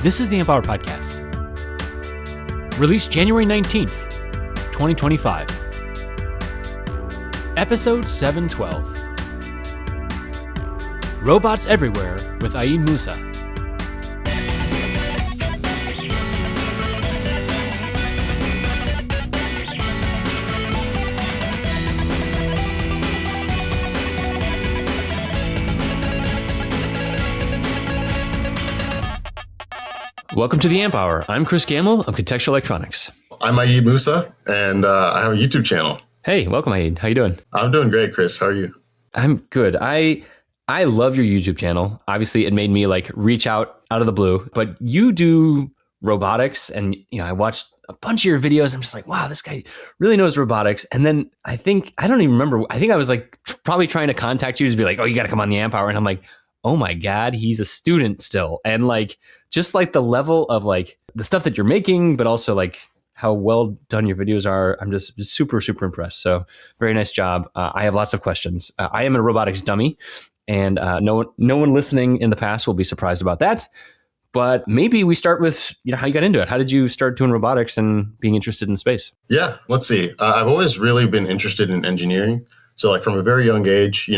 This is the Empower Podcast. Released January 19th, 2025. Episode 712. Robots Everywhere with Aaed Musa. Welcome to the Amp Hour. I'm Chris Gamble of Contextual Electronics. I'm Aaed Musa, and I have a YouTube channel. Hey, welcome, Aaed. How you doing? I'm doing great, Chris. How are you? I'm good. I love your YouTube channel. Obviously, it made me reach out of the blue. But you do robotics, and I watched a bunch of your videos. I'm just like, wow, this guy really knows robotics. And then I don't even remember. I think I was probably trying to contact you to be like, oh, you got to come on the Amp Hour. And I'm like, oh my God, he's a student still. And just the level of the stuff that you're making, but also how well done your videos are. I'm just super, super impressed. So very nice job. I have lots of questions. I am a robotics dummy, and no one listening in the past will be surprised about that. But maybe we start with how you got into it. How did you start doing robotics and being interested in space? Yeah, let's see. I've always really been interested in engineering. So from a very young age,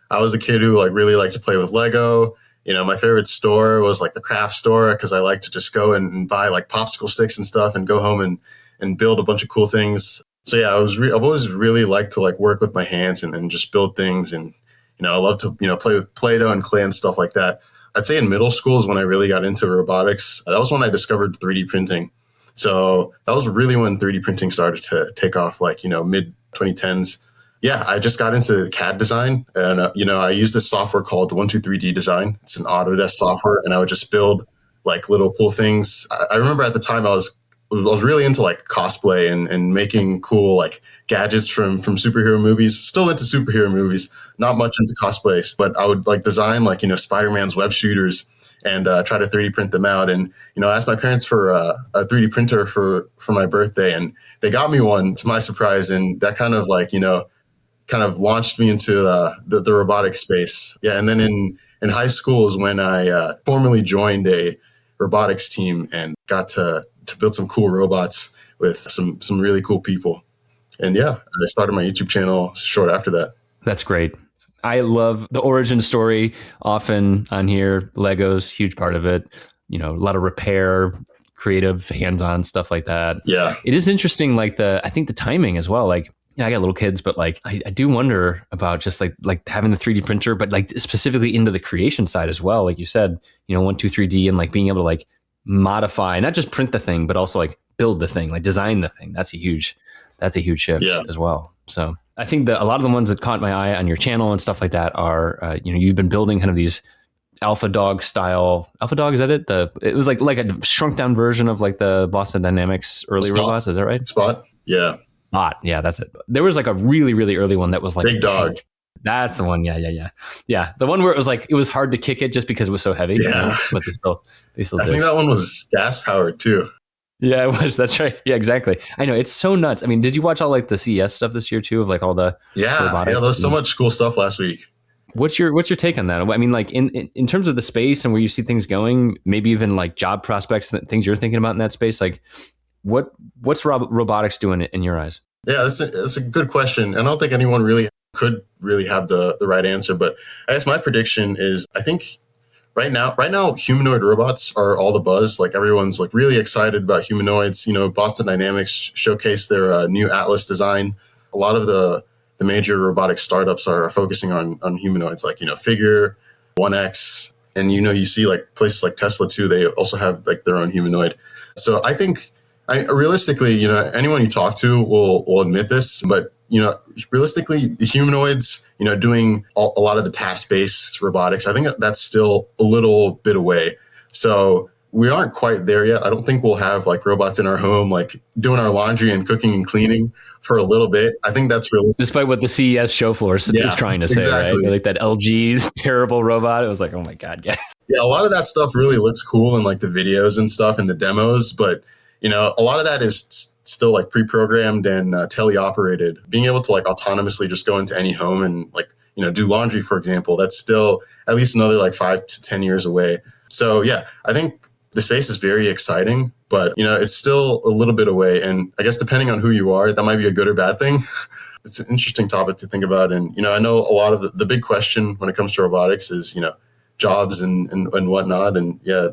I was the kid who really liked to play with Lego. My favorite store was the craft store because I like to just go and buy popsicle sticks and stuff and go home and build a bunch of cool things. So yeah, I've always really liked to work with my hands and just build things. And, I love to, play with Play-Doh and clay and stuff like that. I'd say in middle school is when I really got into robotics. That was when I discovered 3D printing. So that was really when 3D printing started to take off, mid 2010s. Yeah, I just got into CAD design, and I use this software called 123D Design. It's an Autodesk software, and I would just build little cool things. I remember at the time I was really into cosplay and making cool gadgets from superhero movies. Still into superhero movies, not much into cosplay, but I would design Spider-Man's web shooters and try to 3D print them out. And I asked my parents for a 3D printer for my birthday, and they got me one to my surprise, and that kind of kind of launched me into the robotics space. Yeah, and then in high school is when I formally joined a robotics team and got to build some cool robots with some really cool people. And yeah, I started my YouTube channel short after that. That's great. I love the origin story. Often on here, Legos, huge part of it. A lot of repair, creative, hands-on stuff like that. Yeah, it is interesting. I think the timing as well. I got little kids, but I do wonder about just having the 3D printer, but specifically into the creation side as well. Like you said, 1, 2, 3D and being able to modify, not just print the thing, but also build the thing, design the thing. That's a huge shift as well. So I think that a lot of the ones that caught my eye on your channel and stuff like that are, you've been building kind of these Alpha Dog, is that it? It was like a shrunk down version of the Boston Dynamics early robots. Is that right? Spot. Yeah. Yeah, that's it. There was a really, really early one that was Big Dog. That's the one. Yeah. The one where it was it was hard to kick it just because it was so heavy. Yeah. But they still I did. think that one was gas powered too. Yeah, it was. That's right. Yeah, exactly. I know. It's so nuts. I mean, did you watch all the CES stuff this year too? Of all the robotics? Yeah, there was so much cool stuff last week. What's your take on that? I mean, in terms of the space and where you see things going, maybe even job prospects, things you're thinking about in that space, what's robotics doing in your eyes? Yeah, that's a good question. I don't think anyone could have the right answer, but I guess my prediction is I think right now humanoid robots are all the buzz. Everyone's really excited about humanoids. Boston Dynamics showcased their new Atlas design. A lot of the major robotic startups are focusing on humanoids, Figure, 1X, and you see places like Tesla too. They also have their own humanoid. So I think realistically, anyone you talk to will admit this, but realistically, the humanoids, doing a lot of the task-based robotics, I think that's still a little bit away. So we aren't quite there yet. I don't think we'll have robots in our home, doing our laundry and cooking and cleaning for a little bit. I think that's realistic. Despite what the CES show floor is trying to say, exactly. Right? That LG terrible robot. It was oh my God, guys. Yeah, a lot of that stuff really looks cool in the videos and stuff and the demos, but a lot of that is still pre-programmed and teleoperated. Being able to autonomously just go into any home and do laundry, for example, that's still at least another 5 to 10 years away. So yeah, I think the space is very exciting, but it's still a little bit away. And I guess depending on who you are, that might be a good or bad thing. It's an interesting topic to think about. And, I know a lot of the big question when it comes to robotics is, jobs and whatnot. And yeah,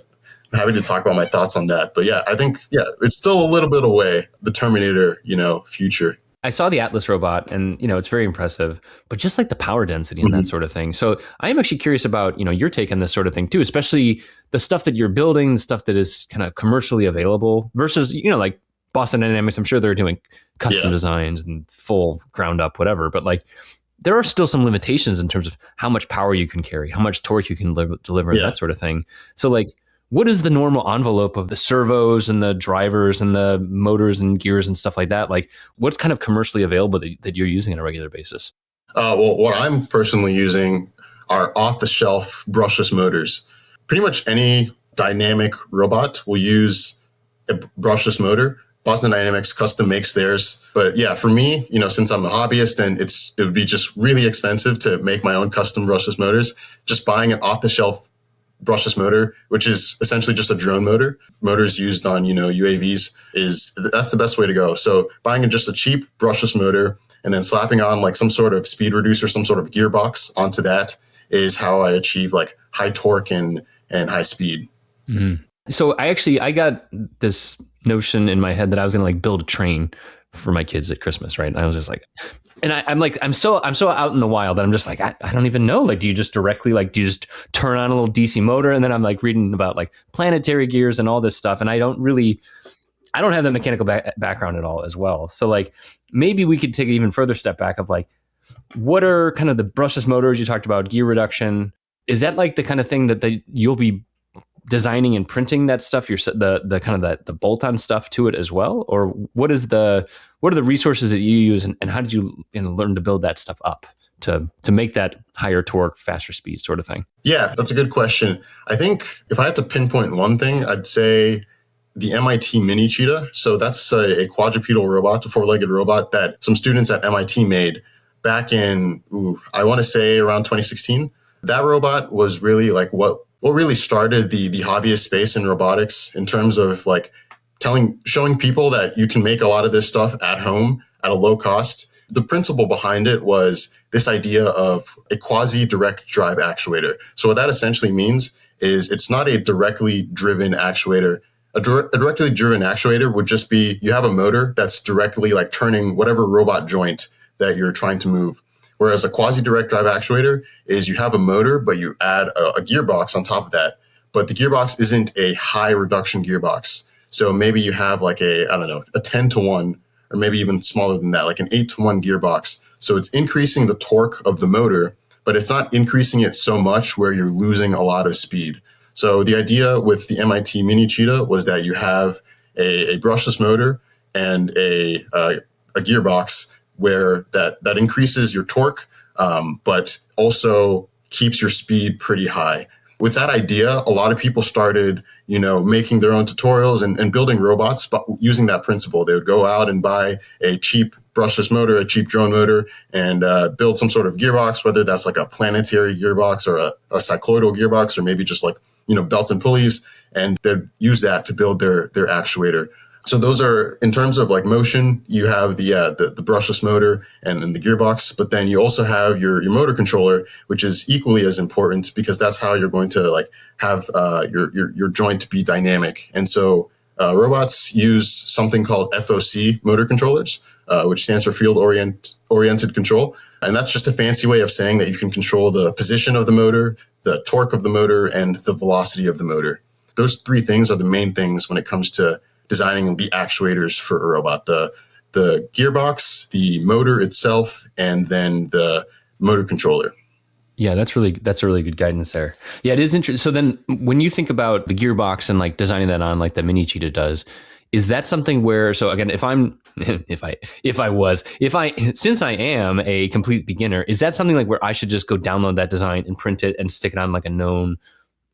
I'm happy to talk about my thoughts on that. But yeah, I think, it's still a little bit away, the Terminator, future. I saw the Atlas robot and, it's very impressive, but just like the power density and that sort of thing. So I am actually curious about, your take on this sort of thing too, especially the stuff that you're building, the stuff that is kind of commercially available versus, like Boston Dynamics. I'm sure they're doing custom designs and full ground up, whatever. But like, there are still some limitations in terms of how much power you can carry, how much torque you can deliver, and that sort of thing. So like, what is the normal envelope of the servos and the drivers and the motors and gears and stuff like that? Like, what's kind of commercially available that you're using on a regular basis? Well, what I'm personally using are off-the-shelf brushless motors. Pretty much any dynamic robot will use a brushless motor. Boston Dynamics custom makes theirs. But yeah, for me, since I'm a hobbyist and it would be just really expensive to make my own custom brushless motors, just buying an off-the-shelf brushless motor, which is essentially just a drone motor. Motors used on, UAVs that's the best way to go. So buying just a cheap brushless motor and then slapping on like some sort of speed reducer, some sort of gearbox onto that is how I achieve like high torque and high speed. Mm-hmm. So I got this notion in my head that I was going to like build a train for my kids at Christmas. Right. And I was just like, and I'm so out in the wild that I'm just like, I don't even know. Like, do you just turn on a little DC motor? And then I'm like reading about like planetary gears and all this stuff. And I don't have the mechanical background at all as well. So like, maybe we could take an even further step back of like, what are kind of the brushless motors you talked about, gear reduction? Is that like the kind of thing that you'll be designing and printing that stuff, the kind of the bolt-on stuff to it as well? Or what are the resources that you use and how did you learn to build that stuff up to make that higher torque, faster speed sort of thing? Yeah, that's a good question. I think if I had to pinpoint one thing, I'd say the MIT Mini Cheetah. So that's a quadrupedal robot, a four-legged robot that some students at MIT made back in, I want to say around 2016. That robot was really like what really started the hobbyist space in robotics in terms of like showing people that you can make a lot of this stuff at home at a low cost. The principle behind it was this idea of a quasi-direct drive actuator. So what that essentially means is it's not a directly driven actuator. A directly driven actuator would just be you have a motor that's directly like turning whatever robot joint that you're trying to move. Whereas a quasi-direct drive actuator is you have a motor, but you add a gearbox on top of that. But the gearbox isn't a high reduction gearbox. So maybe you have like a 10-to-1, or maybe even smaller than that, like an 8-to-1 gearbox. So it's increasing the torque of the motor, but it's not increasing it so much where you're losing a lot of speed. So the idea with the MIT Mini Cheetah was that you have a brushless motor and a gearbox where that increases your torque, but also keeps your speed pretty high. With that idea, a lot of people started, making their own tutorials and building robots, but using that principle. They would go out and buy a cheap brushless motor, a cheap drone motor, and build some sort of gearbox, whether that's like a planetary gearbox or a cycloidal gearbox, or maybe just like, belts and pulleys, and they'd use that to build their actuator. So those are, in terms of like motion, you have the brushless motor and then the gearbox, but then you also have your motor controller, which is equally as important because that's how you're going to like have your joint be dynamic. And so robots use something called FOC motor controllers, which stands for field oriented control. And that's just a fancy way of saying that you can control the position of the motor, the torque of the motor, and the velocity of the motor. Those three things are the main things when it comes to designing the actuators for a robot: the gearbox, the motor itself, and then the motor controller. Yeah, that's a really good guidance there. Yeah, it is interesting. So then when you think about the gearbox and like designing that on like the Mini Cheetah does, is that something where, so again, since I am a complete beginner, is that something like where I should just go download that design and print it and stick it on like a known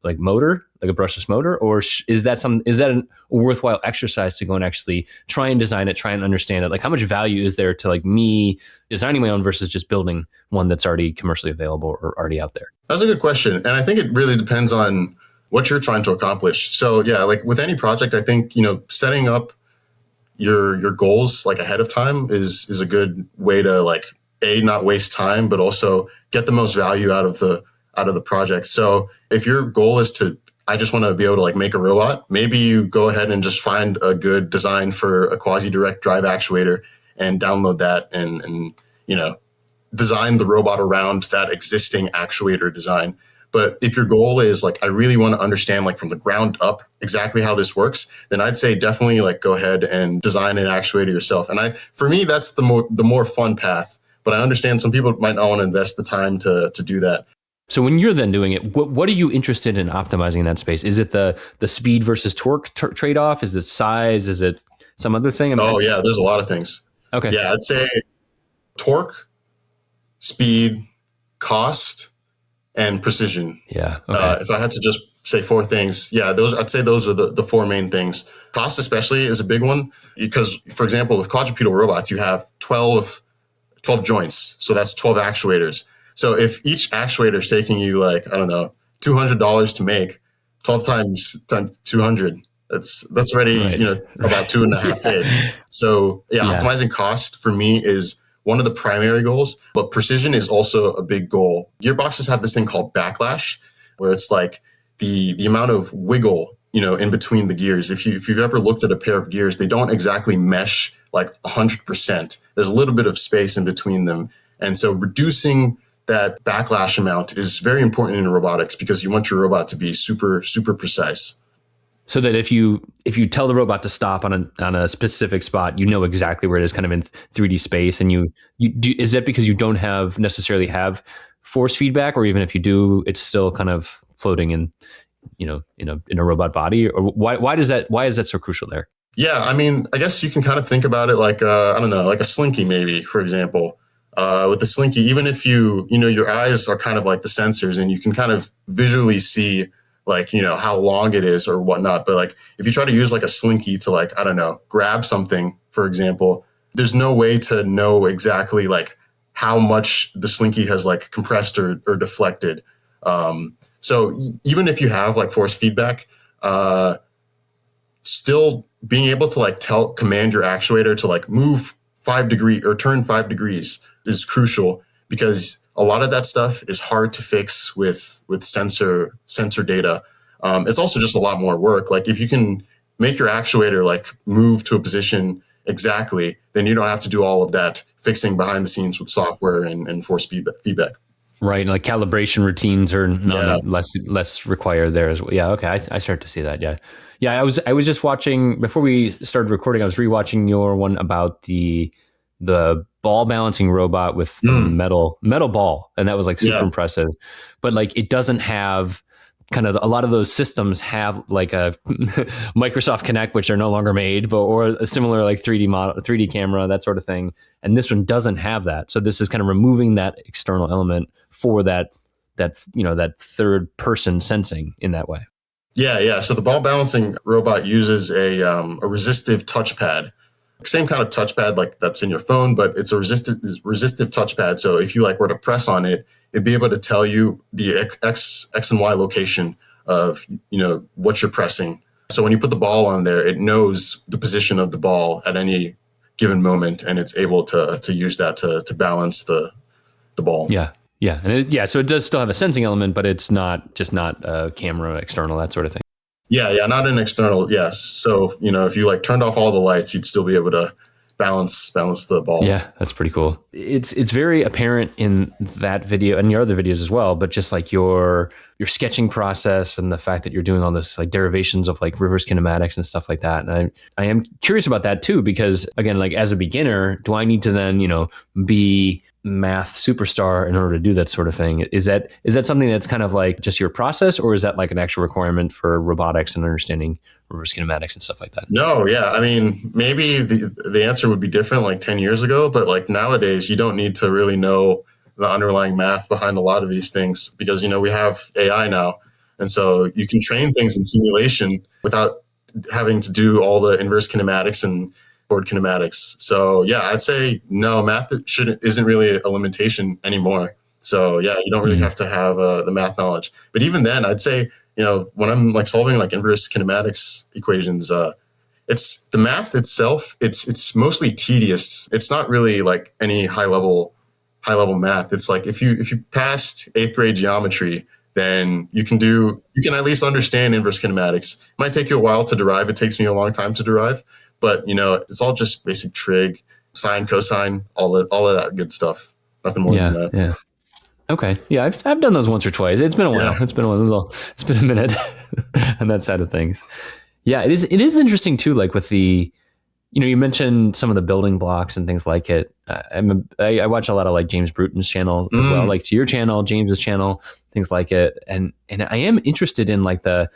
like motor, like a brushless motor, or is that a worthwhile exercise to go and actually try and design it, try and understand it? Like, how much value is there to like me designing my own versus just building one that's already commercially available or already out there? That's a good question, and I think it really depends on what you're trying to accomplish. So yeah, like with any project, I think, setting up your goals like ahead of time is a good way to like not waste time, but also get the most value out of the project. So if your goal is to, I just want to be able to like make a robot, maybe you go ahead and just find a good design for a quasi direct drive actuator and download that and design the robot around that existing actuator design. But if your goal is like, I really want to understand like from the ground up exactly how this works, then I'd say definitely like go ahead and design an actuator yourself. And for me, that's the more fun path. But I understand some people might not want to invest the time to do that. So when you're then doing it, what are you interested in optimizing in that space? Is it the speed versus torque trade-off? Is it size? Is it some other thing? Yeah, there's a lot of things. Okay. Yeah, I'd say torque, speed, cost, and precision. Yeah. Okay. If I had to just say four things, I'd say those are the four main things. Cost especially is a big one because, for example, with quadrupedal robots, you have 12 joints. So that's 12 actuators. So if each actuator is taking you like, I don't know, $200 to make, 12 times 200, that's already, Right. about $2.5K. So yeah, optimizing cost for me is one of the primary goals, but precision is also a big goal. Gearboxes have this thing called backlash, where it's like the amount of wiggle, in between the gears. If you've ever looked at a pair of gears, they don't exactly mesh like 100%. There's a little bit of space in between them. And so reducing that backlash amount is very important in robotics because you want your robot to be super, super precise. So that if you tell the robot to stop on a specific spot, you know exactly where it is, kind of in 3D space. And you do, is that because you don't necessarily have force feedback, or even if you do, it's still kind of floating in a robot body? Or why is that so crucial there? Yeah, I mean, I guess you can kind of think about it like I don't know, like a slinky maybe, for example. With the slinky, even if your eyes are kind of like the sensors, and you can kind of visually see like, how long it is or whatnot. But like, if you try to use like a slinky to like, I don't know, grab something, for example, there's no way to know exactly like how much the slinky has like compressed or deflected. So even if you have like force feedback, still being able to like command your actuator to like move 5 degrees or turn 5 degrees is crucial, because a lot of that stuff is hard to fix with sensor data. It's also just a lot more work. Like if you can make your actuator like move to a position exactly, then you don't have to do all of that fixing behind the scenes with software and force feedback. Right, and like calibration routines are less required there as well. Yeah, okay, I start to see that. Yeah. I was just watching before we started recording. I was rewatching your one about the ball balancing robot with a metal ball, and that was like super impressive. But like it doesn't have kind of, a lot of those systems have like a Microsoft Kinect, which are no longer made, or a similar like 3D camera, that sort of thing. And this one doesn't have that. So this is kind of removing that external element for that third person sensing in that way. Yeah. So the ball balancing robot uses a resistive touchpad. Same kind of touchpad like that's in your phone, but it's a resistive touchpad. So if you like were to press on it, it'd be able to tell you the X and Y location of, what you're pressing. So when you put the ball on there, it knows the position of the ball at any given moment, and it's able to use that to balance the ball. Yeah. And so it does still have a sensing element, but it's not a camera external, that sort of thing. Yeah, not an external. Yes. So, if you like turned off all the lights, you'd still be able to balance the ball. Yeah, that's pretty cool. It's very apparent in that video and your other videos as well, but just like your sketching process and the fact that you're doing all this like derivations of like reverse kinematics and stuff like that. And I am curious about that too, because again, like as a beginner, do I need to then, be math superstar in order to do that sort of thing? Is that something that's kind of like just your process, or is that like an actual requirement for robotics and understanding reverse kinematics and stuff like that? No, yeah. I mean, maybe the answer would be different like 10 years ago, but like nowadays you don't need to really know the underlying math behind a lot of these things, because, we have AI now. And so you can train things in simulation without having to do all the inverse kinematics and forward kinematics. So yeah, I'd say no, math isn't really a limitation anymore. So yeah, you don't really have to have the math knowledge. But even then, I'd say, when I'm like solving like inverse kinematics equations, it's the math itself. It's mostly tedious. It's not really like any high level math. It's like if you passed eighth grade geometry, then you can at least understand inverse kinematics. It might take you a while to derive. It takes me a long time to derive, but it's all just basic trig, sine, cosine, all of that good stuff. Nothing more than that. Yeah. Okay. Yeah, I've done those once or twice. It's been a while. Yeah. It's been a minute on that side of things. Yeah, it is interesting too, like with the, you mentioned some of the building blocks and things like it. I watch a lot of like James Bruton's channel as well, like to your channel, James's channel, things like it. And I am interested in like the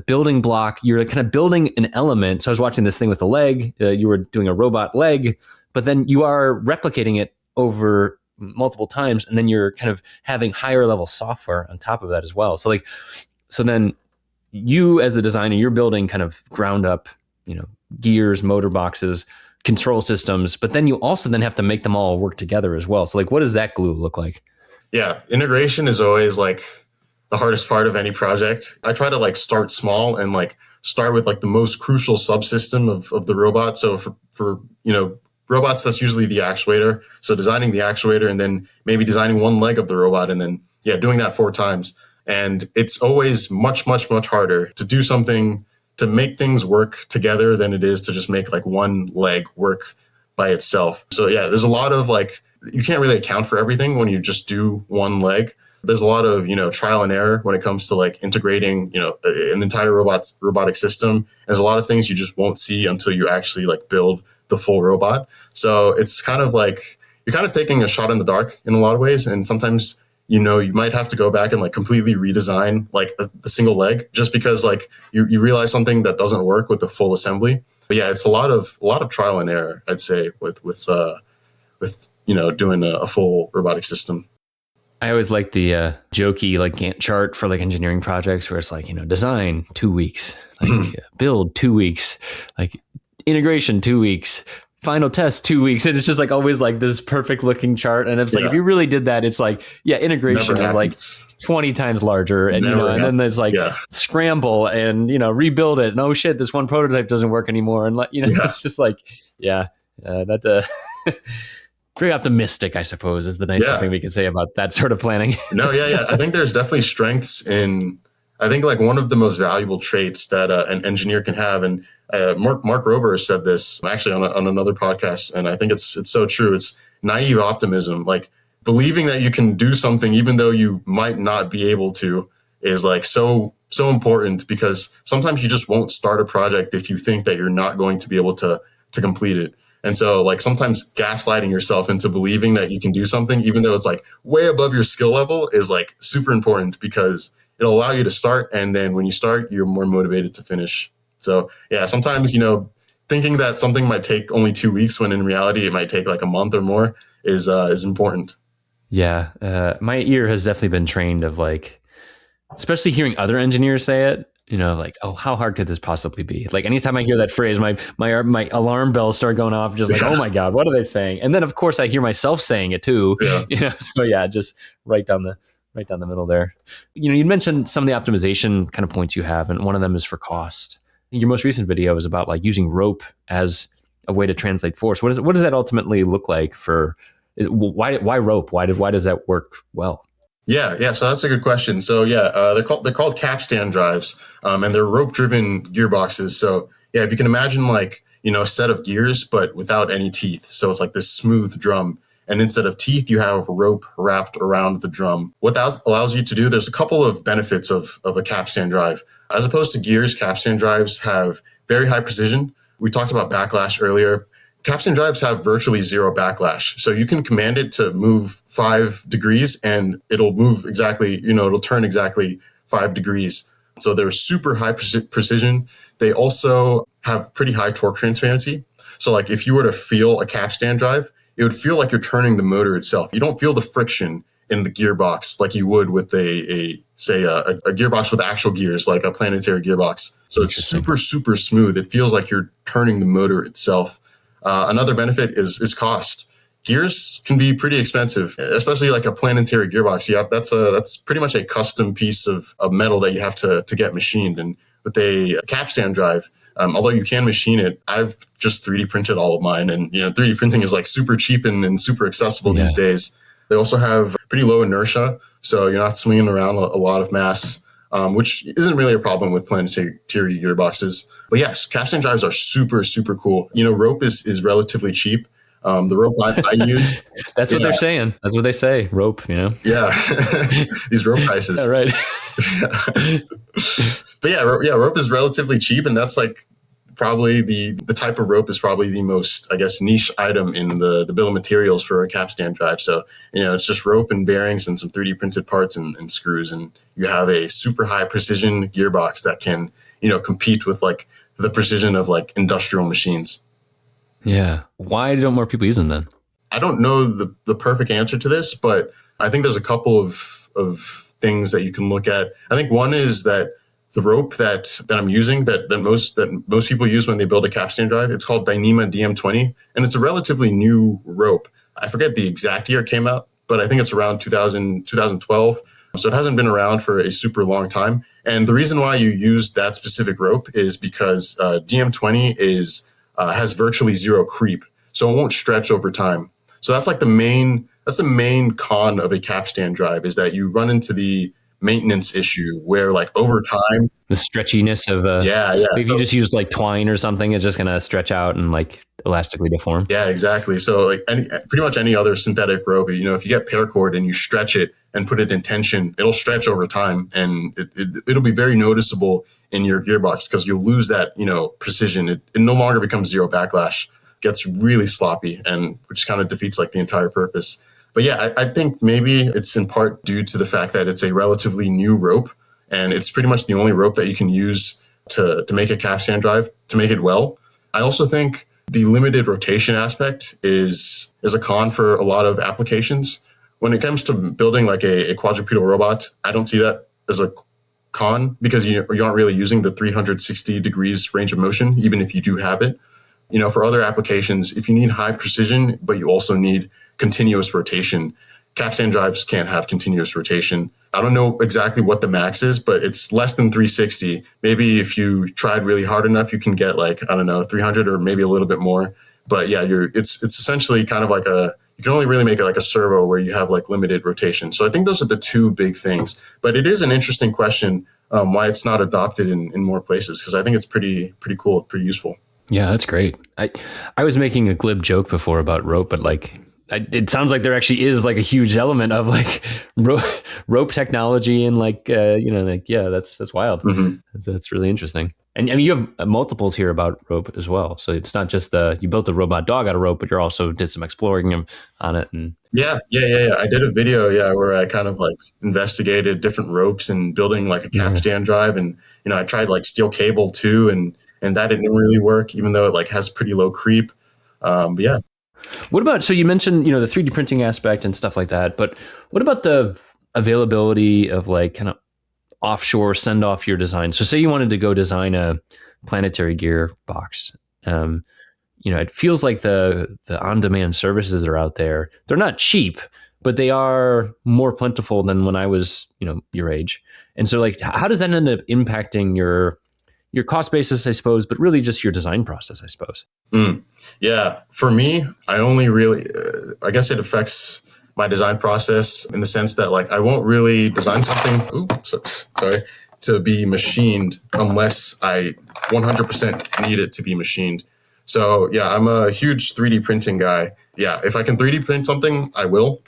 building block. You're kind of building an element. So I was watching this thing with the leg. You were doing a robot leg, but then you are replicating it over multiple times, and then you're kind of having higher level software on top of that as well. So then you as the designer, you're building kind of ground up, gears, motor boxes, control systems, but then you also then have to make them all work together as well. So like, what does that glue look like? Yeah, integration is always like the hardest part of any project. I try to like start small and like start with like the most crucial subsystem of the robot. So for robots, that's usually the actuator. So designing the actuator and then maybe designing one leg of the robot and then doing that 4 times. And it's always much, much, much harder to do something to make things work together than it is to just make like one leg work by itself. So yeah, there's a lot of like, you can't really account for everything when you just do one leg. There's a lot of, trial and error when it comes to like integrating, an entire robotic system. There's a lot of things you just won't see until you actually like build the full robot. So it's kind of like, you're kind of taking a shot in the dark in a lot of ways. And sometimes, you might have to go back and like completely redesign like a single leg just because like you realize something that doesn't work with the full assembly. But yeah, it's a lot of trial and error, I'd say, with doing a full robotic system. I always like the jokey like Gantt chart for like engineering projects where it's like, design 2 weeks, like build 2 weeks, like integration 2 weeks, final test 2 weeks. And it's just like always like this perfect looking chart. And it's like, if you really did that, it's like, integration is like 20 times larger. And, and then there's like scramble and, rebuild it. And oh shit, this one prototype doesn't work anymore. And it's just like, very optimistic, I suppose, is the nicest thing we can say about that sort of planning. No, yeah. I think there's definitely strengths in, I think like one of the most valuable traits that an engineer can have. And Mark Rober said this actually on another podcast. And I think it's so true. It's naive optimism, like believing that you can do something, even though you might not be able to, is like so important, because sometimes you just won't start a project if you think that you're not going to be able to complete it. And so like sometimes gaslighting yourself into believing that you can do something, even though it's like way above your skill level, is like super important, because it'll allow you to start. And then when you start, you're more motivated to finish. So yeah, sometimes, thinking that something might take only 2 weeks when in reality it might take like a month or more is important. Yeah. My ear has definitely been trained of like, especially hearing other engineers say it, like, oh, how hard could this possibly be? Like anytime I hear that phrase, my alarm bells start going off, just like, oh my God, what are they saying? And then of course I hear myself saying it too, so yeah, just right down the middle there. You mentioned some of the optimization kind of points you have, and one of them is for cost. Your most recent video is about like using rope as a way to translate force. What does that ultimately look like why rope? Why does that work well? Yeah. So that's a good question. So they're called capstan drives, and they're rope driven gearboxes. So yeah, if you can imagine like, a set of gears, but without any teeth. So it's like this smooth drum. And instead of teeth, you have rope wrapped around the drum. What that allows you to do, there's a couple of benefits of a capstan drive. As opposed to gears, capstan drives have very high precision. We talked about backlash earlier. Capstan drives have virtually zero backlash. So you can command it to move 5 degrees and it'll move exactly, it'll turn exactly 5 degrees. So they're super high precision. They also have pretty high torque transparency. So like if you were to feel a capstan drive, it would feel like you're turning the motor itself. You don't feel the friction in the gearbox like you would with a gearbox with actual gears, like a planetary gearbox. So it's super, super smooth. It feels like you're turning the motor itself. Another benefit is cost. gears can be pretty expensive, especially like a planetary gearbox. Yeah, that's pretty much a custom piece of metal that you have to get machined. And with a capstan drive, although you can machine it, I've just 3D printed all of mine. And 3D printing is like super cheap and super accessible these days. They also have pretty low inertia, so you're not swinging around a lot of mass, which isn't really a problem with planetary gearboxes. But yes, capstan drives are super, super cool. Rope is relatively cheap. The rope I use. That's what they're saying. That's what they say. Rope, Yeah. These rope prices. Yeah, right. But rope is relatively cheap. And that's like probably the type of rope is probably the most, I guess, niche item in the bill of materials for a capstan drive. So, it's just rope and bearings and some 3D printed parts and screws. And you have a super high precision gearbox that can, compete with like the precision of like industrial machines. Yeah. Why don't more people use them then? I don't know the perfect answer to this, but I think there's a couple of things that you can look at. I think one is that the rope that I'm using that most people use when they build a capstan drive, it's called Dyneema DM20, and it's a relatively new rope. I forget the exact year it came out, but I think it's around 2012. So it hasn't been around for a super long time. And the reason why you use that specific rope is because DM20 has virtually zero creep, so it won't stretch over time. So that's like the main con of a capstan drive, is that you run into the maintenance issue where like over time, the stretchiness of if you just use like twine or something, it's just going to stretch out and like elastically deform. Yeah, exactly. So like pretty much any other synthetic rope, if you get paracord and you stretch it and put it in tension, it'll stretch over time, and it'll be very noticeable in your gearbox because you'll lose that precision. It no longer becomes zero backlash, gets really sloppy, and which kind of defeats like the entire purpose. But yeah, I think maybe it's in part due to the fact that it's a relatively new rope, and it's pretty much the only rope that you can use to make a capstan drive, to make it well. I also think the limited rotation aspect is a con for a lot of applications. When it comes to building like a quadrupedal robot, I don't see that as a con because you aren't really using the 360 degrees range of motion, even if you do have it. For other applications, if you need high precision, but you also need continuous rotation, capstan drives can't have continuous rotation. I don't know exactly what the max is, but it's less than 360. Maybe if you tried really hard enough, you can get like, 300 or maybe a little bit more. But yeah, it's essentially kind of like you can only really make it like a servo where you have like limited rotation. So I think those are the two big things. But it is an interesting question why it's not adopted in more places, because I think it's pretty cool, pretty useful. Yeah, that's great. I was making a glib joke before about rope, but like it sounds like there actually is like a huge element of like rope technology and like that's wild. Mm-hmm. That's really interesting. And I mean, you have multiples here about rope as well. So it's not just you built a robot dog out of rope, but you also did some exploring on it. And yeah. I did a video, where I kind of like investigated different ropes and building like a capstan drive, and I tried like steel cable too, and that didn't really work, even though it like has pretty low creep. But yeah. What about, so you mentioned, the 3D printing aspect and stuff like that, but what about the availability of like kind of offshore send off your design? So say you wanted to go design a planetary gearbox. It feels like the on-demand services that are out there, they're not cheap, but they are more plentiful than when I was, your age. And so like, how does that end up impacting your cost basis, I suppose, but really just your design process, I suppose? Yeah. For me, I only really, I guess it affects my design process in the sense that like, I won't really design something, to be machined unless I 100% need it to be machined. So yeah, I'm a huge 3D printing guy. Yeah. If I can 3D print something, I will.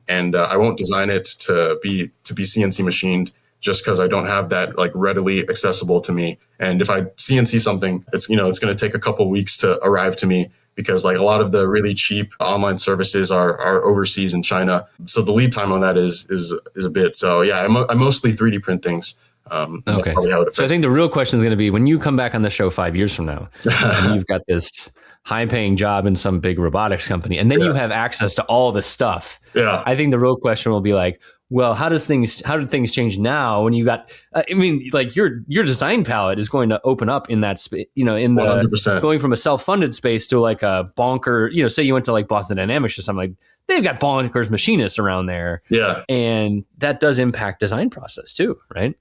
And I won't design it to be CNC machined, just because I don't have that like readily accessible to me. And if I CNC something, it's going to take a couple of weeks to arrive to me, because like a lot of the really cheap online services are overseas in China. So the lead time on that is a bit. So yeah, I mostly 3D print things. That's probably how it affects. So I think the real question is going to be when you come back on the show 5 years from now, and you've got this high paying job in some big robotics company, and then you have access to all the stuff. Yeah. I think the real question will be like, well, how did things change now when you got, I mean, like your design palette is going to open up in that space, in the 100%. going from a self-funded space to like a bonker, say you went to like Boston Dynamics or something, like they've got bonkers machinists around there. Yeah. And that does impact design process too, right?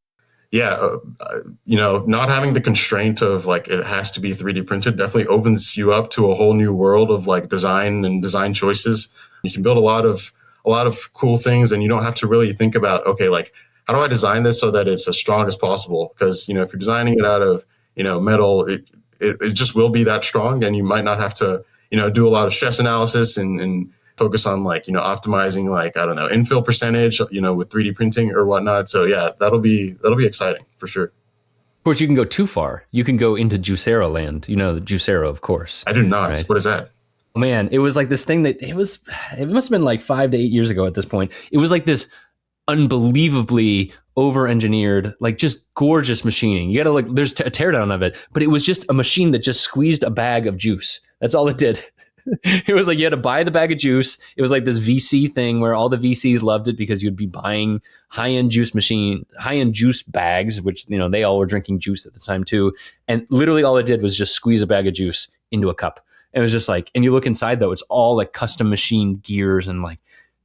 Yeah. Not having the constraint of like, it has to be 3D printed definitely opens you up to a whole new world of like design and design choices. You can build a lot of cool things, and you don't have to really think about, okay, like, how do I design this so that it's as strong as possible? Because, if you're designing it out of, metal, it just will be that strong, and you might not have to, do a lot of stress analysis and focus on like, optimizing like, I don't know, infill percentage, with 3D printing or whatnot. So yeah, that'll be exciting for sure. Of course, you can go too far. You can go into Juicero land. The Juicero, of course. I do not. Right? What is that? Man, it was like this thing it must have been like 5 to 8 years ago at this point. It was like this unbelievably over-engineered, like just gorgeous machining. You gotta like, there's a teardown of it, but it was just a machine that just squeezed a bag of juice. That's all it did. It was like you had to buy the bag of juice. It was like this VC thing where all the VCs loved it because you'd be buying high-end juice bags, which, they all were drinking juice at the time too. And literally all it did was just squeeze a bag of juice into a cup. It was just like, and you look inside though, it's all like custom machine gears and like,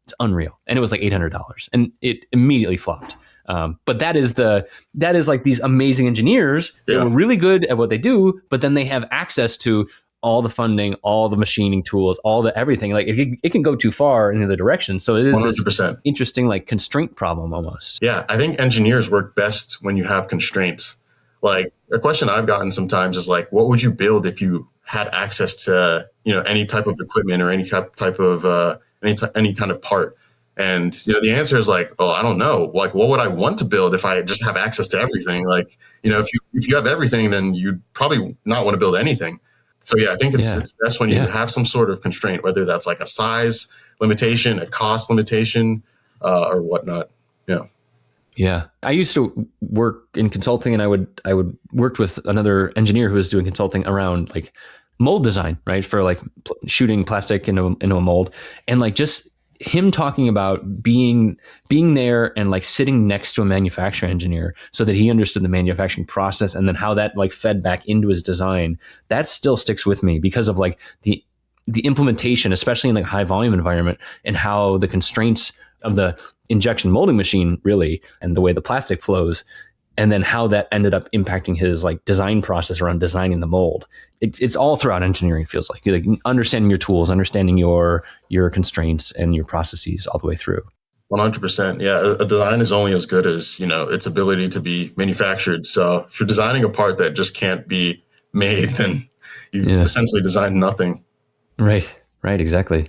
it's unreal. And it was like $800 and it immediately flopped. But that is like these amazing engineers that were really good at what they do, but then they have access to all the funding, all the machining tools, all the everything. Like it can go too far in the other direction. So it is 100%. This interesting like constraint problem almost. Yeah, I think engineers work best when you have constraints. Like a question I've gotten sometimes is like, what would you build if you had access to, any type of equipment or any type of any kind of part? And the answer is like, oh, I don't know. Like, what would I want to build if I just have access to everything? Like, if you have everything, then you'd probably not want to build anything. So yeah, I think it's best when you have some sort of constraint, whether that's like a size limitation, a cost limitation, or whatnot. Yeah. Yeah. I used to work in consulting, and I would worked with another engineer who was doing consulting around like mold design, right? For like shooting plastic into a mold, and like just him talking about being there and like sitting next to a manufacturing engineer so that he understood the manufacturing process and then how that like fed back into his design. That still sticks with me because of like the implementation, especially in like a high volume environment, and how the constraints of the injection molding machine really, and the way the plastic flows, and then how that ended up impacting his like design process around designing the mold. It's all throughout engineering. It feels like understanding your tools, understanding your constraints and your processes all the way through. 100%. Yeah. A design is only as good as, its ability to be manufactured. So if you're designing a part that just can't be made, then you've essentially designed nothing. Right. Exactly.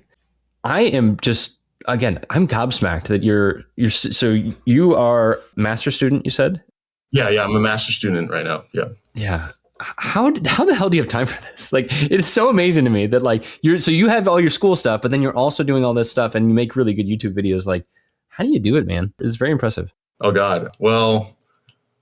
I am just, again, I'm gobsmacked that so you are master student, you said? Yeah. I'm a master student right now. Yeah. Yeah. How the hell do you have time for this? Like, it is so amazing to me that like you have all your school stuff, but then you're also doing all this stuff and you make really good YouTube videos. Like, how do you do it, man? It's very impressive. Oh God. Well,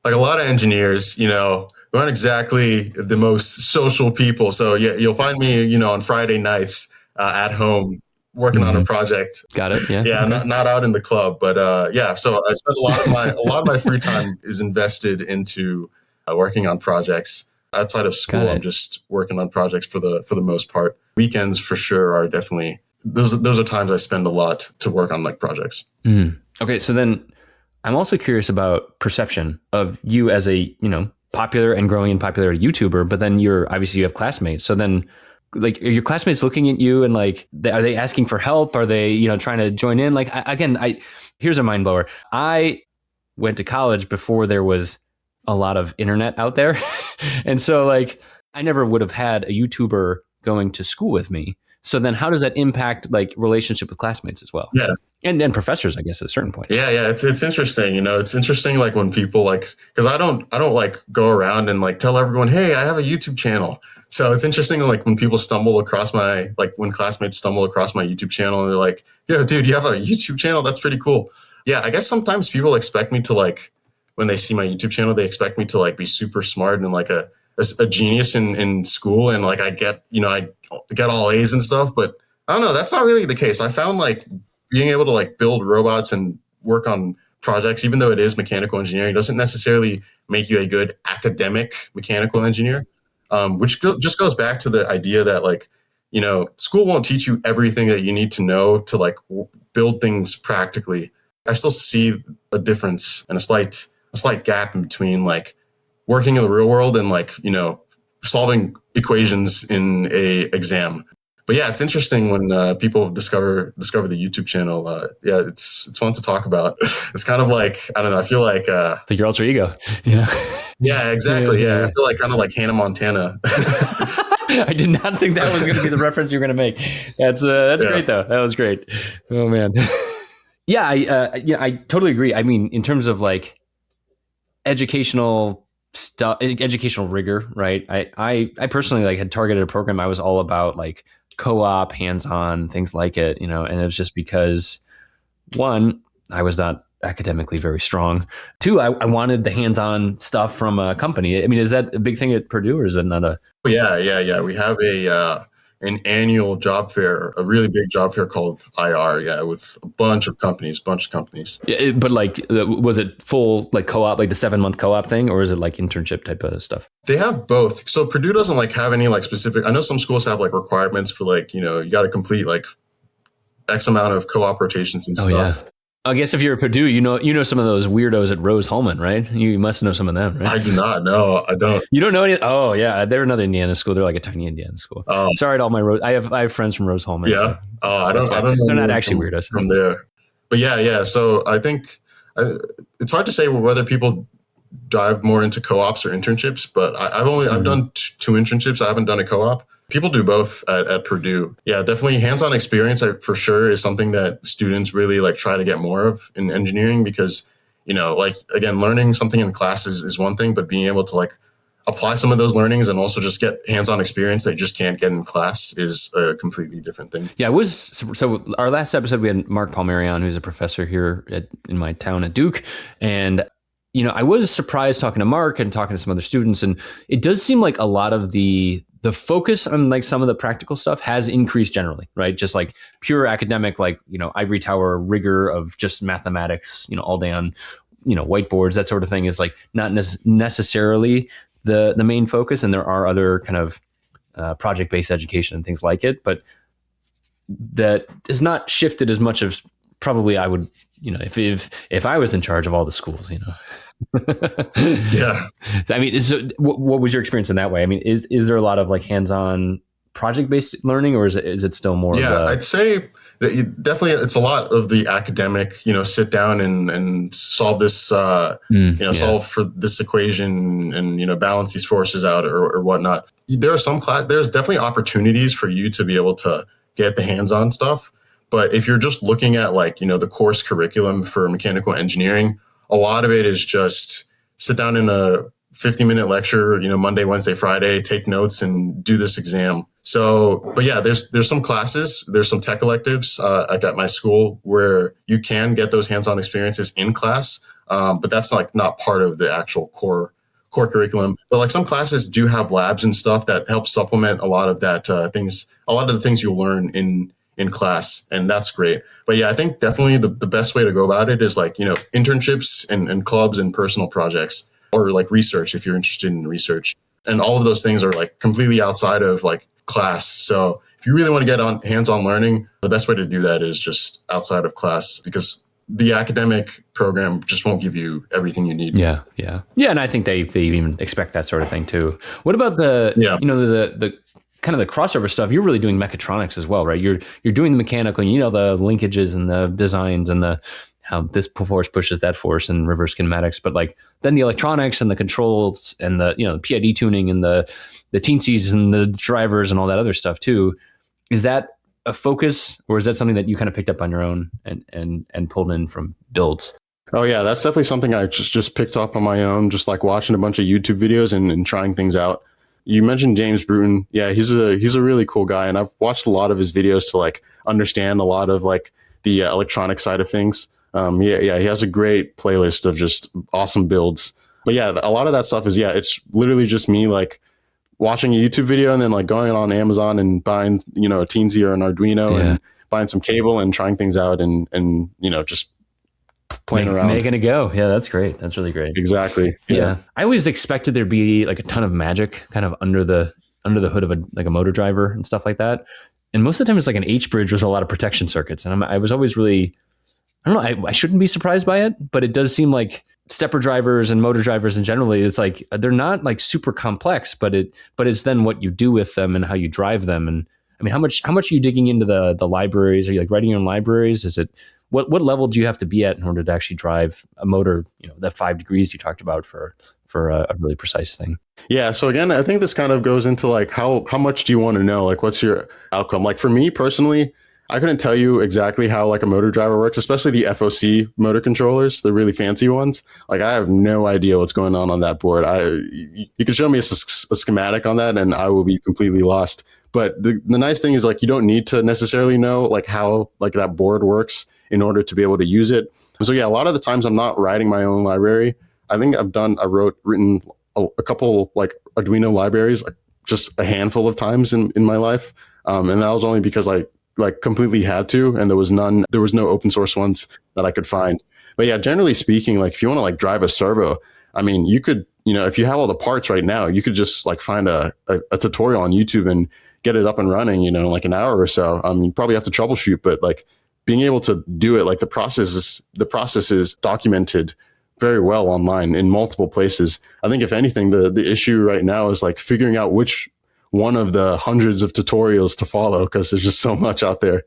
like a lot of engineers, we aren't exactly the most social people. So yeah, you'll find me, on Friday nights at home working on a project. Got it. Yeah. Yeah. Okay. Not out in the club, but yeah. So I spend a lot of my free time is invested into working on projects. Outside of school, I'm just working on projects for the most part. Weekends for sure are definitely those are times I spend a lot to work on like projects. Okay, so then I'm also curious about perception of you as a popular and growing in popularity YouTuber, but then obviously you have classmates. So then, like, are your classmates looking at you and like, are they asking for help? Are they trying to join in? Like, here's a mind blower. I went to college before there was a lot of internet out there. And so like, I never would have had a YouTuber going to school with me. So then how does that impact like relationship with classmates as well? Yeah. And professors, I guess, at a certain point. Yeah. It's interesting. It's interesting. Like when people like, cause I don't like go around and like tell everyone, hey, I have a YouTube channel. So it's interesting. Like when people when classmates stumble across my YouTube channel and they're like, yo, dude, you have a YouTube channel? That's pretty cool. Yeah. I guess sometimes people expect me to like, when they see my YouTube channel, they expect me to like be super smart and like a genius in school. And like, I get all A's and stuff. But I don't know. That's not really the case. I found like being able to like build robots and work on projects, even though it is mechanical engineering, doesn't necessarily make you a good academic mechanical engineer. Just goes back to the idea that like, school won't teach you everything that you need to know to like build things practically. I still see a difference and a slight gap in between like working in the real world and like, solving equations in a exam. But yeah, it's interesting when people discover the YouTube channel. Yeah, it's fun to talk about. It's kind of like, I don't know. I feel like like your alter ego, you know? Yeah, exactly. Yeah, I feel like kind of like Hannah Montana. I did not think that was going to be the reference you were going to make. That's great though. That was great. Oh man. Yeah, I totally agree. I mean, in terms of like educational stuff, educational rigor, right? I personally like had targeted a program. I was all about like co-op, hands-on, things like it, and it was just because one, I was not academically very strong. Two, I wanted the hands-on stuff from a company. I mean, is that a big thing at Purdue, or is it not a? Yeah. We have an annual job fair, a really big job fair called IR. Yeah, with a bunch of companies. Yeah, but like, was it full like co-op, like the 7-month co-op thing, or is it like internship type of stuff? They have both. So Purdue doesn't like have any like specific. I know some schools have like requirements for like you got to complete like X amount of co-op rotations and stuff. Yeah. I guess if you're at Purdue, you know some of those weirdos at Rose-Hulman, right? You must know some of them, right? I do not know. I don't. You don't know any? Oh, yeah. They're another Indiana school. They're like a tiny Indiana school. Sorry to all my I have friends from Rose-Hulman. Yeah. So I don't know. They're not actually weirdos from there. But yeah. So I think it's hard to say whether people dive more into co-ops or internships. But I've done two internships. I haven't done a co-op. People do both at Purdue. Yeah, definitely hands-on experience for sure is something that students really like try to get more of in engineering because, like again, learning something in classes is one thing, but being able to like apply some of those learnings and also just get hands-on experience that you just can't get in class is a completely different thing. Yeah, so our last episode, we had Mark Palmerian, who's a professor here in my town at Duke. And I was surprised talking to Mark and talking to some other students, and it does seem like a lot of the focus on like some of the practical stuff has increased generally, right? Just like pure academic, like, ivory tower rigor of just mathematics, all day on, whiteboards, that sort of thing is like not necessarily the main focus. And there are other kind of project-based education and things like it, but that is not shifted as much as probably I would, if I was in charge of all the schools, Yeah. I mean, what was your experience in that way? I mean, is there a lot of like hands-on project-based learning, or is it still more? Yeah, I'd say that definitely it's a lot of the academic, sit down and solve this, solve for this equation and, balance these forces out or whatnot. There's definitely opportunities for you to be able to get the hands-on stuff. But if you're just looking at like, the course curriculum for mechanical engineering, a lot of it is just sit down in a 50-minute lecture, Monday, Wednesday, Friday, take notes and do this exam. So, but yeah, there's some classes, there's some tech electives at my school where you can get those hands-on experiences in class, but that's like not part of the actual core curriculum. But like some classes do have labs and stuff that help supplement a lot of the things you'll learn in class, and that's great. But yeah, I think definitely the best way to go about it is like, internships and clubs and personal projects or like research if you're interested in research. And all of those things are like completely outside of like class. So if you really want to get on hands-on learning, the best way to do that is just outside of class because the academic program just won't give you everything you need. Yeah. And I think they even expect that sort of thing too. What about the kind of the crossover stuff? You're really doing mechatronics as well, right? You're doing the mechanical, the linkages and the designs and how this force pushes that force and reverse kinematics, but like then the electronics and the controls and the PID tuning and the teensies and the drivers and all that other stuff too. Is that a focus, or is that something that you kind of picked up on your own and pulled in from builds? Oh yeah, that's definitely something I just picked up on my own, just like watching a bunch of YouTube videos and trying things out. You mentioned James Bruton. Yeah, he's a really cool guy, and I've watched a lot of his videos to like understand a lot of like the electronic side of things. He has a great playlist of just awesome builds. But yeah, a lot of that stuff is it's literally just me like watching a YouTube video and then like going on Amazon and buying, a Teensy or an Arduino Yeah. and buying some cable and trying things out and just playing around. Making it go. Yeah, that's great. That's really great. Exactly. Yeah. I always expected there'd be like a ton of magic kind of under the hood of a motor driver and stuff like that. And most of the time it's like an H bridge with a lot of protection circuits. And I was always really, I don't know, I shouldn't be surprised by it, but it does seem like stepper drivers and motor drivers in generally, it's like they're not like super complex, but it's then what you do with them and how you drive them. And I mean, how much are you digging into the libraries? Are you like writing your own libraries? Is it what level do you have to be at in order to actually drive a motor, that 5 degrees you talked about for a really precise thing? Yeah. So again, I think this kind of goes into like how much do you want to know? Like, what's your outcome? Like for me personally, I couldn't tell you exactly how like a motor driver works, especially the FOC motor controllers, the really fancy ones. Like I have no idea what's going on that board. You can show me a schematic on that and I will be completely lost. But the nice thing is like, you don't need to necessarily know like how like that board works in order to be able to use it. So yeah, a lot of the times I'm not writing my own library. I think written a couple like Arduino libraries, like just a handful of times in my life. And that was only because I like completely had to, and there was no open source ones that I could find. But yeah, generally speaking, like if you want to like drive a servo, I mean, you could, if you have all the parts right now, you could just like find a tutorial on YouTube and get it up and running, in like an hour or so. You probably have to troubleshoot, but like being able to do it, like the process is documented very well online in multiple places. I think if anything, the issue right now is like figuring out which one of the hundreds of tutorials to follow, because there's just so much out there.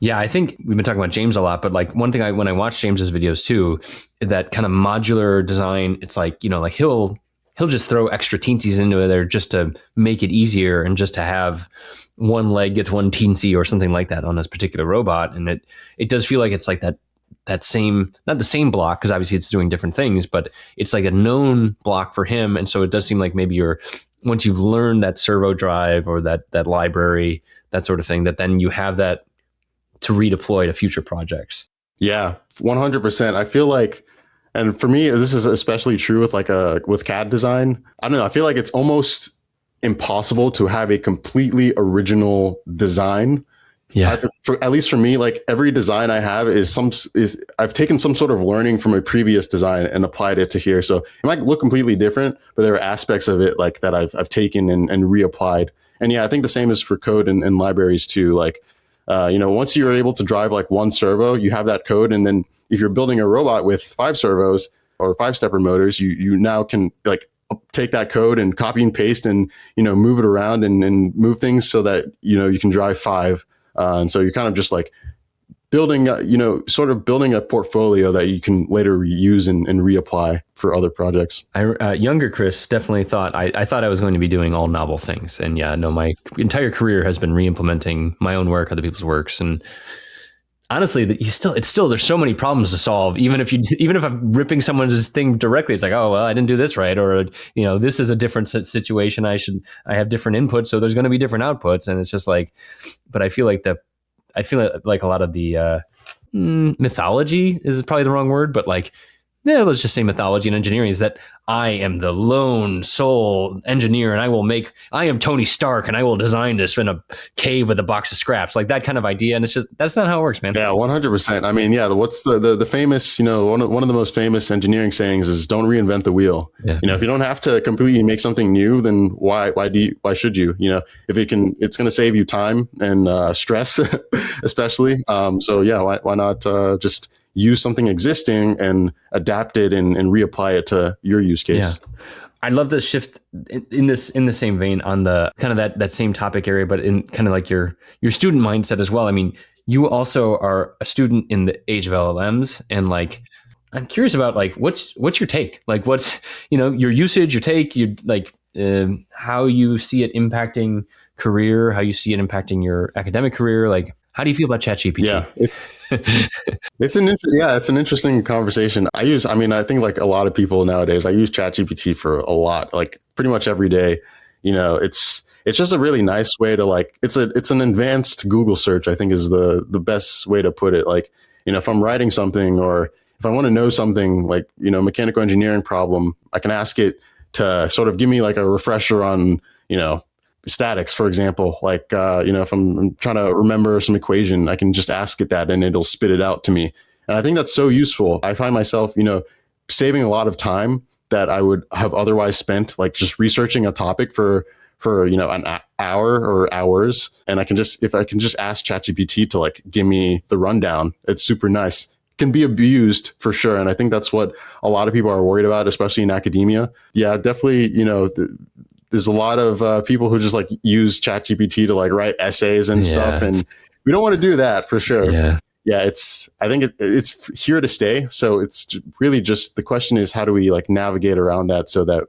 Yeah, I think we've been talking about James a lot, but like one thing when I watch James's videos too, that kind of modular design, it's like, like he'll just throw extra teensies into there just to make it easier and just to have one leg gets one teensy or something like that on this particular robot. And it does feel like it's like that same, not the same block, because obviously it's doing different things, but it's like a known block for him. And so it does seem like maybe once you've learned that servo drive or that library, that sort of thing, that then you have that to redeploy to future projects. Yeah, 100%. I feel like, and for me, this is especially true with with CAD design. I don't know. I feel like it's almost impossible to have a completely original design. Yeah. At least for me, like every design I have is I've taken some sort of learning from a previous design and applied it to here. So it might look completely different, but there are aspects of it like that I've taken and reapplied. And yeah, I think the same is for code and libraries too. Like, once you're able to drive like one servo, you have that code. And then if you're building a robot with 5 servos or 5 stepper motors, you now can like take that code and copy and paste and, move it around and move things so that, you can drive 5. And so you're kind of just like building, building a portfolio that you can later reuse and reapply for other projects. Younger Chris definitely thought I thought I was going to be doing all novel things. And yeah, no, my entire career has been re-implementing my own work, other people's works. And honestly, there's so many problems to solve. Even if I'm ripping someone's thing directly, it's like, oh, well, I didn't do this right. Or, this is a different situation. I have different inputs. So there's going to be different outputs. And it's just like, but I feel like a lot of the mythology is probably the wrong word, but like, yeah, let's just say mythology and engineering is that I am the lone sole engineer and I am Tony Stark and I will design this in a cave with a box of scraps, like that kind of idea. And it's just, that's not how it works, man. Yeah, 100%. I mean, yeah, what's the famous, one of the most famous engineering sayings is don't reinvent the wheel. Yeah. If you don't have to completely make something new, then why should you? If it's going to save you time and stress, especially. So yeah, why not just use something existing and adapt it and reapply it to your use case. Yeah. I'd love to shift in the same vein on the kind of that same topic area, but in kind of like your student mindset as well. I mean, you also are a student in the age of LLMs, and like, I'm curious about like, what's your take? Like, what's, your usage, your take, how you see it impacting career, how you see it impacting your academic career. Like, how do you feel about ChatGPT? Yeah. It's an interesting conversation. I think like a lot of people nowadays, I use ChatGPT for a lot, like pretty much every day. It's just a really nice way to like, it's an advanced Google search, I think is the best way to put it. Like, if I'm writing something or if I want to know something like, mechanical engineering problem, I can ask it to sort of give me like a refresher on, statics, for example. Like, if I'm trying to remember some equation, I can just ask it that and it'll spit it out to me. And I think that's so useful. I find myself, saving a lot of time that I would have otherwise spent like just researching a topic for an hour or hours. And if I can just ask ChatGPT to like give me the rundown, it's super nice. Can be abused for sure. And I think that's what a lot of people are worried about, especially in academia. Yeah, definitely, there's a lot of people who just like use ChatGPT to like write essays and stuff. And we don't want to do that for sure. Yeah, I think it's here to stay. So it's really just, the question is, how do we like navigate around that so that,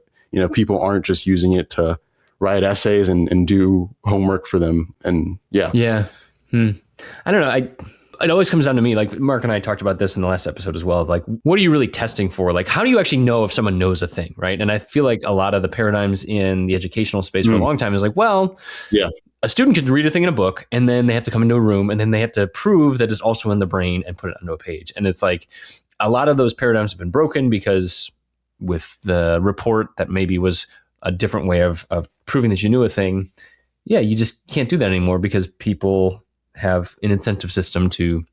people aren't just using it to write essays and do homework for them. And yeah. I don't know. It always comes down to me, like Mark and I talked about this in the last episode as well, of like, what are you really testing for? Like, how do you actually know if someone knows a thing, right? And I feel like a lot of the paradigms in the educational space for a long time is like, well, a student can read a thing in a book and then they have to come into a room and then they have to prove that it's also in the brain and put it onto a page. And it's like, a lot of those paradigms have been broken because with the report that maybe was a different way of proving that you knew a thing, you just can't do that anymore because people have an incentive system to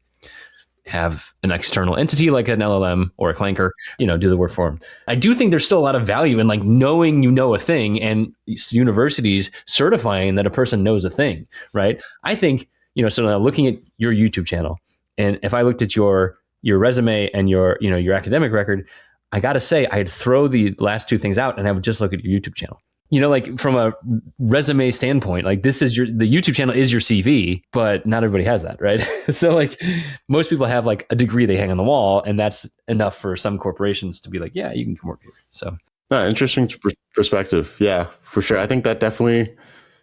have an external entity like an LLM or a clanker, do the work for them. I do think there's still a lot of value in like knowing a thing and universities certifying that a person knows a thing, right? I think, so now looking at your YouTube channel, and if I looked at your resume and your academic record, I got to say, I'd throw the last two things out and I would just look at your YouTube channel. Like from a resume standpoint, like the YouTube channel is your CV, but not everybody has that, right? So like most people have like a degree they hang on the wall, and that's enough for some corporations to be like, yeah, you can come work here. So interesting perspective. Yeah, for sure. I think that definitely,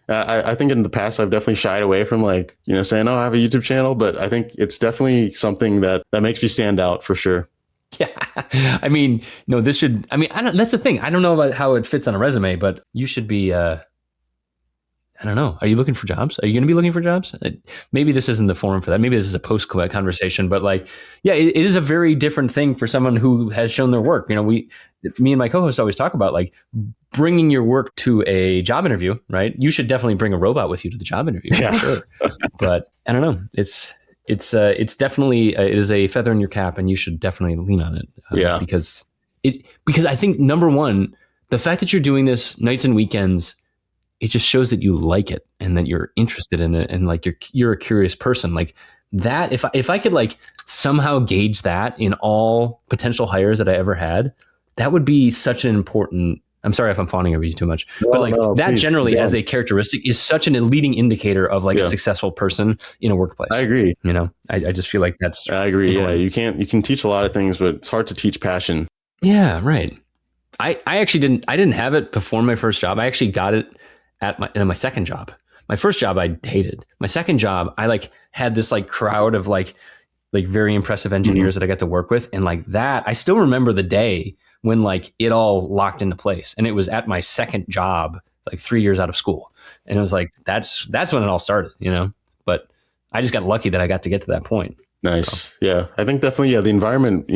I think in the past, I've definitely shied away from like, saying, oh, I have a YouTube channel, but I think it's definitely something that makes me stand out for sure. Yeah. I mean, no, that's the thing. I don't know about how it fits on a resume, but you should be, I don't know. Are you looking for jobs? Are you going to be looking for jobs? Maybe this isn't the forum for that. Maybe this is a post conversation, but like, yeah, it is a very different thing for someone who has shown their work. Me and my co-host always talk about like bringing your work to a job interview, right? You should definitely bring a robot with you to the job interview for sure. But I don't know. It's definitely it is a feather in your cap, and you should definitely lean on it. Because I think number one, the fact that you're doing this nights and weekends, it just shows that you like it and that you're interested in it, and like you're a curious person. Like that, if I could like somehow gauge that in all potential hires that I ever had, that would be such an important. I'm sorry if I'm fawning over you too much, but like that please, generally as a characteristic is such an leading indicator of like a successful person in a workplace. I agree. I just feel like that's. I agree. Important. Yeah, you can teach a lot of things, but it's hard to teach passion. Yeah, right. I actually didn't have it before my first job. I actually got it at my second job. My first job I hated. My second job I like had this like crowd of like very impressive engineers that I got to work with, and like that I still remember the day when like it all locked into place. And it was at my second job, like 3 years out of school. And it was like, that's when it all started, but I just got lucky that I got to get to that point. Nice. So. Yeah. I think definitely, the environment,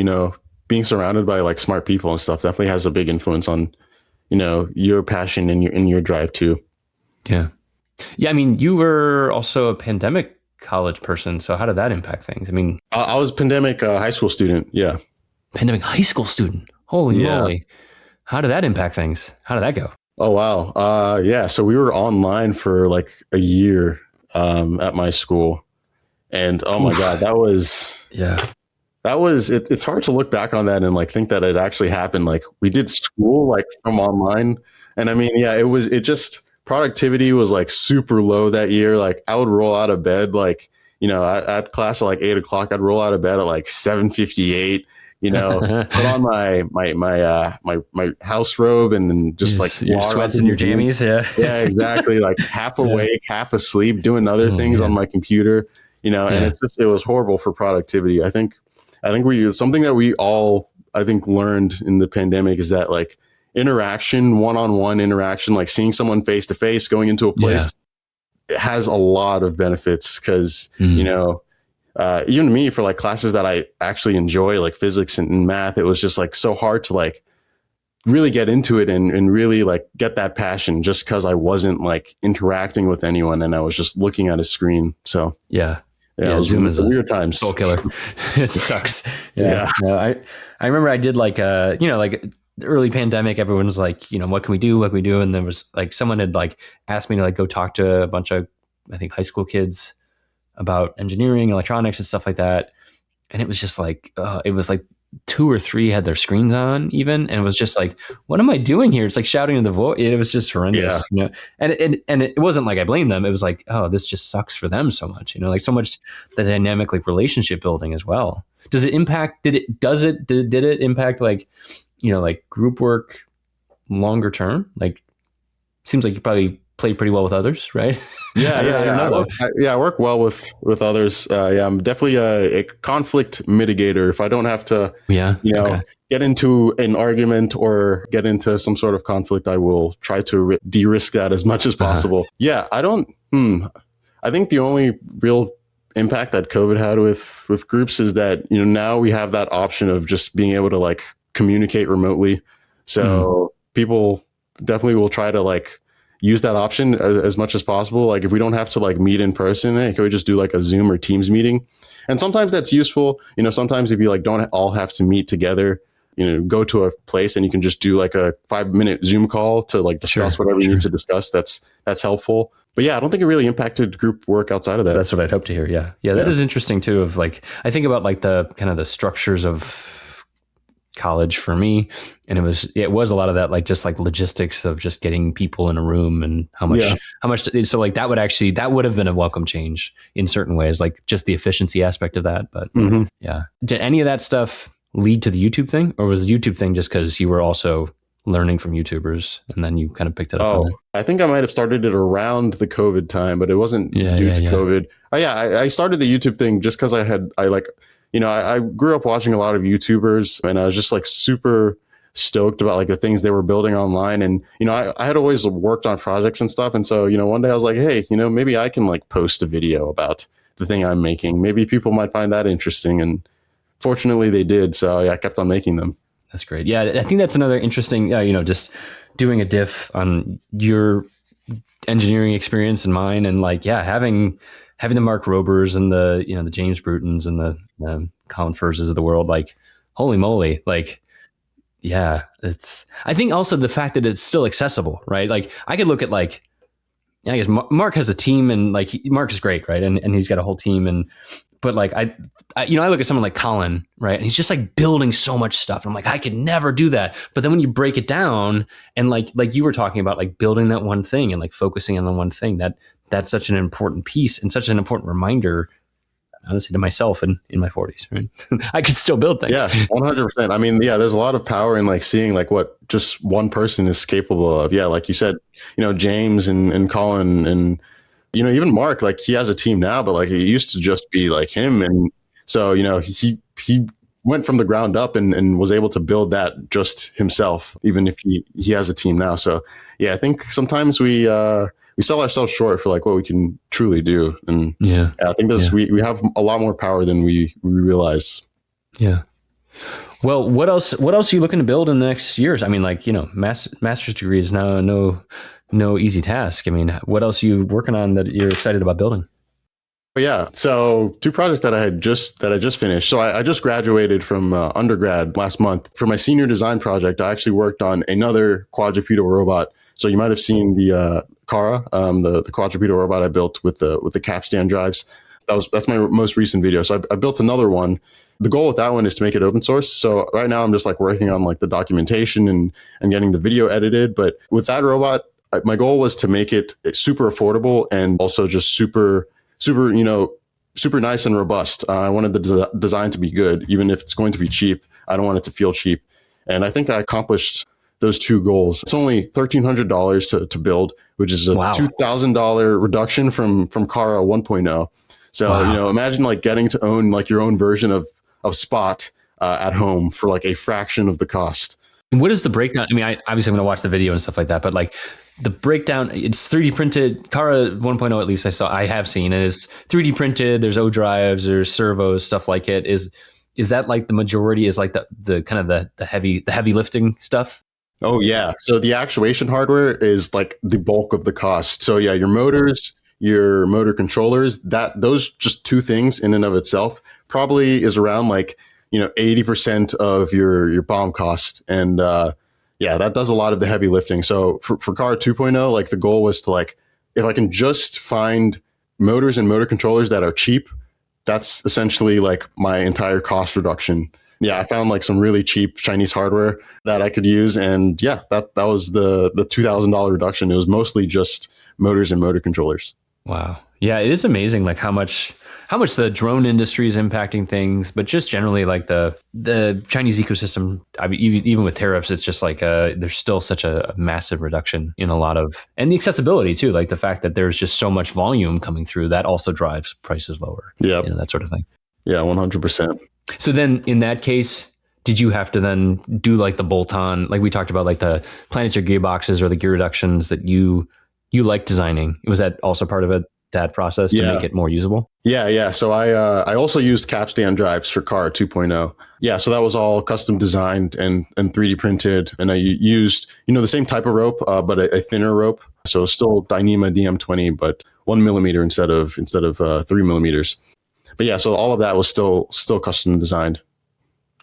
being surrounded by like smart people and stuff definitely has a big influence on, your passion and your drive too. Yeah. Yeah. I mean, you were also a pandemic college person. So how did that impact things? I mean, I was a pandemic high school student. Yeah. Pandemic high school student. Holy moly. How did that impact things? How did that go? Oh, wow. Yeah. So we were online for like a year at my school. And oh my God, that was, it's hard to look back on that and like think that it actually happened. Like we did school like from online. And I mean, productivity was like super low that year. Like I would roll out of bed, like, at class at like 8:00, I'd roll out of bed at like 7:58. Put on my house robe and then just like your sweats and your jammies. Yeah, exactly. Like half awake, half asleep, doing other things on my computer, and it was horrible for productivity. I think something that we all, I think, learned in the pandemic is that like interaction, one-on-one interaction, like seeing someone face to face, going into a place, it has a lot of benefits because, even me for like classes that I actually enjoy, like physics and math, it was just like so hard to like really get into it and really like get that passion just because I wasn't like interacting with anyone and I was just looking at a screen. So Yeah. yeah, it Yeah. was Zoom is a weird times. soul killer. It sucks. Yeah. Yeah. No, I remember I did like, like the early pandemic, everyone was like, what can we do? What can we do? And there was like, someone had like asked me to like go talk to a bunch of, I think, high school kids about engineering, electronics and stuff like that. And it was just like, it was like two or three had their screens on even. And it was just like, what am I doing here? It's like shouting in the voice. It was just Yeah. horrendous, and it wasn't like I blamed them. It was like, oh, this just sucks for them so much, like so much the dynamic, like relationship building as well. Does it impact, did it impact like, like group work longer term? Like, seems like you probably played pretty well with others, right? Yeah, I don't know. I work well with others. Yeah, I'm definitely a conflict mitigator. If I don't have to, Yeah. Okay, get into an argument or get into some sort of conflict, I will try to de-risk that as much as possible. Yeah, I don't. I think the only real impact that COVID had with groups is that now we have that option of just being able to like communicate remotely. So people definitely will try to like use that option as much as possible. Like if we don't have to like meet in person, hey, can we just do like a Zoom or Teams meeting? And sometimes that's useful. Sometimes if you like don't all have to meet together, go to a place and you can just do like a 5-minute Zoom call to like discuss whatever you need to discuss. That's helpful. But yeah, I don't think it really impacted group work outside of that. That's what I'd hope to hear. Yeah. That is interesting too. Of like, I think about like the kind of the structures of college for me, and it was a lot of that, like just like logistics of just getting people in a room and how much. So like that would have been a welcome change in certain ways, like just the efficiency aspect of that. But yeah, did any of that stuff lead to the YouTube thing, or was the YouTube thing just because you were also learning from YouTubers and then you kind of picked it up? I think I might have started it around the COVID time, but it wasn't due to COVID. I started the YouTube thing just because I grew up watching a lot of YouTubers and I was just like super stoked about like the things they were building online. And, I had always worked on projects and stuff. And so, one day I was like, hey, maybe I can like post a video about the thing I'm making. Maybe people might find that interesting. And fortunately they did. So yeah, I kept on making them. That's great. Yeah. I think that's another interesting, just doing a diff on your engineering experience and mine. And like, yeah, having the Mark Robers and the James Brutons and the Colin Furzes of the world, like, holy moly, like, yeah, I think also the fact that it's still accessible, right? Like I could look at like, I guess Mark has a team and like Mark is great, right? And he's got a whole team but like I look at someone like Colin, right? And he's just like building so much stuff. And I'm like, I could never do that. But then when you break it down and like you were talking about like building that one thing and like focusing on the one thing, that's such an important piece and such an important reminder, honestly, to myself in my 40s, right? I could still build things. Yeah, 100%. I mean, yeah, there's a lot of power in like seeing like what just one person is capable of. Yeah, like you said, James and Colin and even Mark, like he has a team now, but like it used to just be like him. And so, he went from the ground up and was able to build that just himself, even if he has a team now. So yeah, I think sometimes we sell ourselves short for like what we can truly do. And I think we have a lot more power than we realize. Yeah. Well, what else are you looking to build in the next years? I mean, like, master's degree is now no easy task. I mean, what else are you working on that you're excited about building? Yeah. So 2 projects that I just finished. So I just graduated from undergrad last month. For my senior design project, I actually worked on another quadrupedal robot. So you might have seen the Kara, the quadrupedal robot I built with the capstan drives. That's my most recent video. So I built another one. The goal with that one is to make it open source. So right now I'm just like working on like the documentation and getting the video edited. But with that robot, my goal was to make it super affordable and also just super nice and robust. I wanted the design to be good, even if it's going to be cheap. I don't want it to feel cheap. And I think I accomplished those 2 goals. It's only $1,300 to build, which is a $2,000 reduction from Kara 1.0. So, imagine like getting to own like your own version of Spot at home for like a fraction of the cost. And what is the breakdown? I mean, obviously I'm going to watch the video and stuff like that, but like the breakdown, it's 3D printed. Kara 1.0, at least I have seen, and it's 3D printed. There's O drives, there's servos, stuff like it. Is that like the majority is like the kind of the heavy lifting stuff? Oh yeah. So the actuation hardware is like the bulk of the cost. So yeah, your motors, your motor controllers, that those just two things in and of itself probably is around like, 80% of your BOM cost. And yeah, that does a lot of the heavy lifting. So for car 2.0, like the goal was to like, if I can just find motors and motor controllers that are cheap, that's essentially like my entire cost reduction. Yeah, I found like some really cheap Chinese hardware that I could use, and yeah, that was the $2,000 reduction. It was mostly just motors and motor controllers. Wow. Yeah, it is amazing like how much the drone industry is impacting things, but just generally like the Chinese ecosystem. I mean, even with tariffs, it's just like there's still such a massive reduction in a lot of, and the accessibility too, like the fact that there's just so much volume coming through that also drives prices lower. Yeah, That sort of thing. yeah, 100%. So then in that case, did you have to then do like the bolt on, like we talked about, like the planetary gearboxes or the gear reductions that you like designing? Was that also part of it, that process to Yeah. make it more usable? Yeah, yeah. So I also used capstan drives for car 2.0. Yeah, so that was all custom designed and 3D printed, and I used the same type of rope, but a thinner rope. So still Dyneema DM20, but 1 millimeter instead of 3 millimeters. But yeah, so all of that was still custom designed,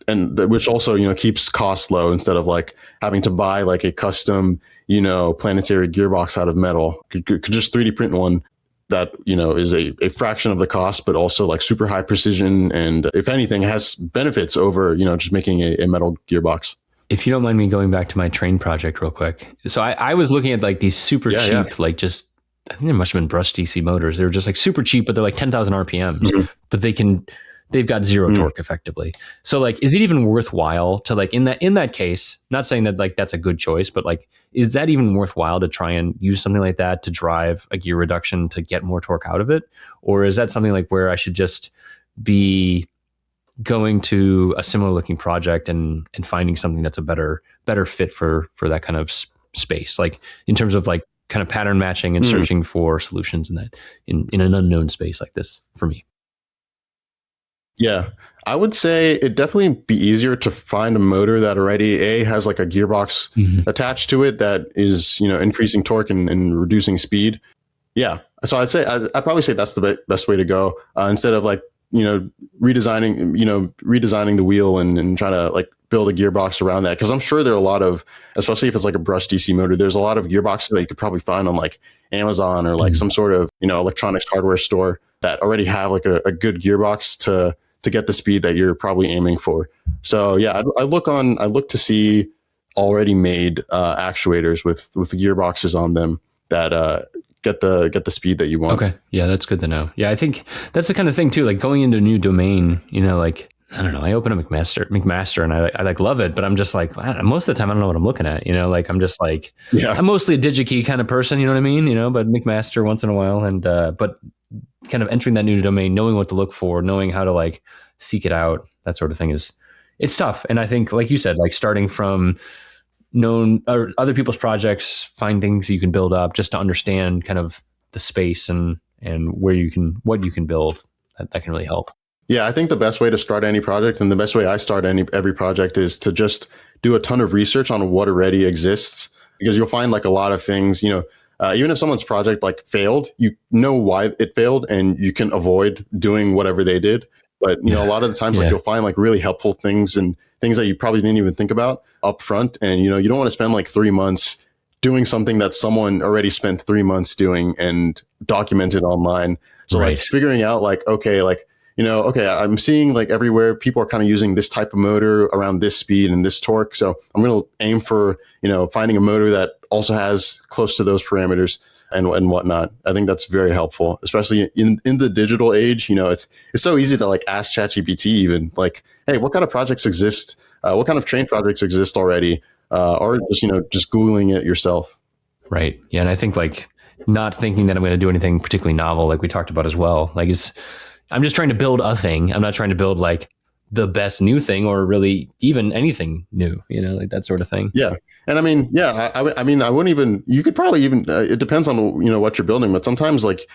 and which also keeps costs low instead of like having to buy like a custom planetary gearbox out of metal. Could just 3D print one that is a fraction of the cost, but also like super high precision, and if anything has benefits over just making a metal gearbox. If you don't mind me going back to my train project real quick. So I was looking at like these super cheap, Yeah. like just, I think there must have been brushed DC motors. They were just like super cheap, but they're like 10,000 RPMs, but they've got zero torque effectively. So like, is it even worthwhile to like, in that case, not saying that like that's a good choice, but like, is that even worthwhile to try and use something like that to drive a gear reduction to get more torque out of it? Or is that something like where I should just be going to a similar looking project and finding something that's a better fit for that kind of space, like in terms of like kind of pattern matching and searching for solutions in that in an unknown space like this for me? Yeah, I would say it'd definitely be easier to find a motor that already has like a gearbox attached to it that is increasing torque and reducing speed. Yeah, so I'd probably say that's the best way to go, instead of like redesigning the wheel and trying to like build a gearbox around that, because I'm sure there are a lot of, especially if it's like a brushed DC motor, there's a lot of gearboxes that you could probably find on like Amazon or like some sort of electronics hardware store that already have like a good gearbox to get the speed that you're probably aiming for. So yeah, I look to see already made actuators with gearboxes on them that get the speed that you want. Okay. Yeah, that's good to know. Yeah, I think that's the kind of thing too, like going into a new domain, like, I don't know, I open a McMaster and I like love it, but I'm just like, most of the time I don't know what I'm looking at, like I'm just like, Yeah. I'm mostly a DigiKey kind of person, you know what I mean? But McMaster once in a while, and but kind of entering that new domain, knowing what to look for, knowing how to like seek it out, that sort of thing it's tough. And I think, like you said, like starting from known or other people's projects, find things you can build up just to understand kind of the space and what you can build, that can really help. Yeah, I think the best way to start any project, and the best way I start every project, is to just do a ton of research on what already exists, because you'll find like a lot of things, even if someone's project like failed, you know why it failed and you can avoid doing whatever they did. But a lot of the times, like you'll find like really helpful things and things that you probably didn't even think about up front. And you don't want to spend like 3 months doing something that someone already spent 3 months doing and documented online. So like figuring out like, okay, like, okay, I'm seeing like everywhere people are kind of using this type of motor around this speed and this torque. So I'm going to aim for, finding a motor that also has close to those parameters and whatnot. I think that's very helpful, especially in the digital age. It's so easy to like ask ChatGPT even like, hey, what kind of projects exist? What kind of train projects exist already? Or just Googling it yourself. Right. Yeah. And I think like not thinking that I'm going to do anything particularly novel, like we talked about as well. Like I'm just trying to build a thing. I'm not trying to build like the best new thing or really even anything new, like that sort of thing. Yeah. And I mean, yeah, I mean, I wouldn't even, you could probably even, it depends on, what you're building, but sometimes like